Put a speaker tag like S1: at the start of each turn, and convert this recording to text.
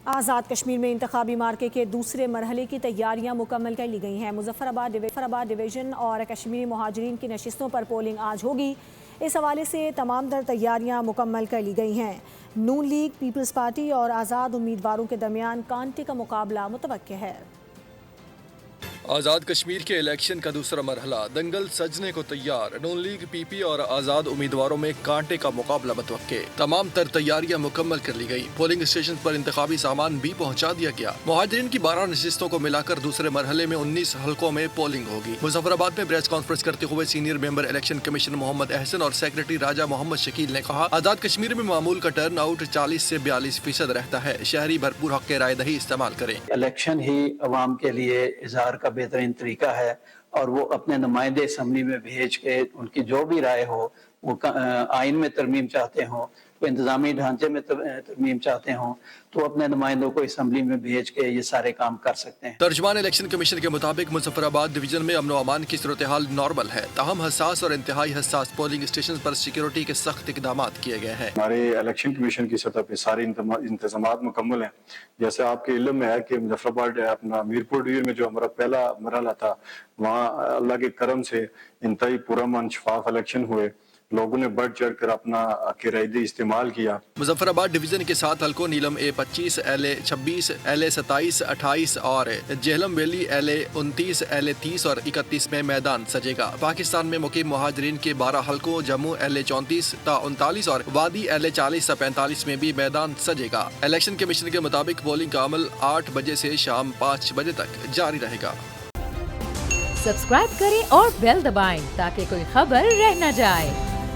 S1: آزاد کشمیر میں انتخابی مارکے کے دوسرے مرحلے کی تیاریاں مکمل کر لی گئی ہیں۔ مظفرآباد ڈویژن اور کشمیری مہاجرین کی نشستوں پر پولنگ آج ہوگی۔ اس حوالے سے تمام تر تیاریاں مکمل کر لی گئی ہیں۔ نون لیگ، پیپلز پارٹی اور آزاد امیدواروں کے درمیان کانٹے کا مقابلہ متوقع ہے۔
S2: آزاد کشمیر کے الیکشن کا دوسرا مرحلہ دنگل سجنے کو تیار۔ نون لیگ، پی پی اور آزاد امیدواروں میں کانٹے کا مقابلہ متوقع۔ تمام تر تیاریاں مکمل کر لی گئی۔ پولنگ اسٹیشن پر انتخابی سامان بھی پہنچا دیا گیا۔ مہاجرین کی 12 نشستوں کو ملا کر دوسرے مرحلے میں 19 حلقوں میں پولنگ ہوگی۔ مظفرآباد میں پریس کانفرنس کرتے ہوئے senior member election commission Muhammad Ahsan اور سیکریٹری راجہ محمد شکیل نے کہا، آزاد کشمیر میں معمول کا ٹرن آؤٹ 40 سے 42% رہتا ہے۔ شہری بھرپور حق رائے دہی استعمال کریں۔
S3: الیکشن ہی عوام کے لیے اظہار کا بہترین طریقہ ہے اور وہ اپنے نمائندے اسمبلی میں بھیج کے ان کی جو بھی رائے ہو، وہ آئین میں ترمیم چاہتے ہوں، وہ انتظامی ڈھانچے میں ترمیم چاہتے ہوں، تو اپنے نمائندوں کو اسمبلی میں بھیج کے یہ سارے کام کر سکتے ہیں۔
S2: ترجمان الیکشن کمیشن کے مطابق مظفرآباد ڈویژن میں امن و امان کی صورتحال نارمل ہے، تاہم حساس اور انتہائی حساس پولنگ اسٹیشن پر سیکیورٹی کے سخت اقدامات کیے گئے ہیں۔
S4: ہمارے الیکشن کمیشن کی سطح پہ سارے انتظامات مکمل ہیں۔ جیسے آپ کے علم میں ہے کہ مظفرآباد اپنا میرپور ڈویژن میں جو ہمارا پہلا مرحلہ تھا، وہاں اللہ کے کرم سے انتہائی پرامن شفاف الیکشن ہوئے۔ لوگوں نے بڑھ چڑھ کر اپنا رائے دہی استعمال کیا۔
S2: مظفرآباد ڈویژن کے 7 حلقوں نیلم A25، LA26، LA27، 28 اور جہلم ویلی LA29، LA30 اور 31 میں میدان سجے گا۔ پاکستان میں مقیم مہاجرین کے 12 حلقوں جموں LA34 تا 39 اور وادی LA40 تا 45 میں بھی میدان سجے گا۔ الیکشن کمیشن کے مطابق پولنگ کا عمل 8 بجے سے شام 5 بجے تک جاری رہے گا۔
S5: سبسکرائب کریں اور بیل دبائیں تاکہ کوئی خبر رہ نہ جائے۔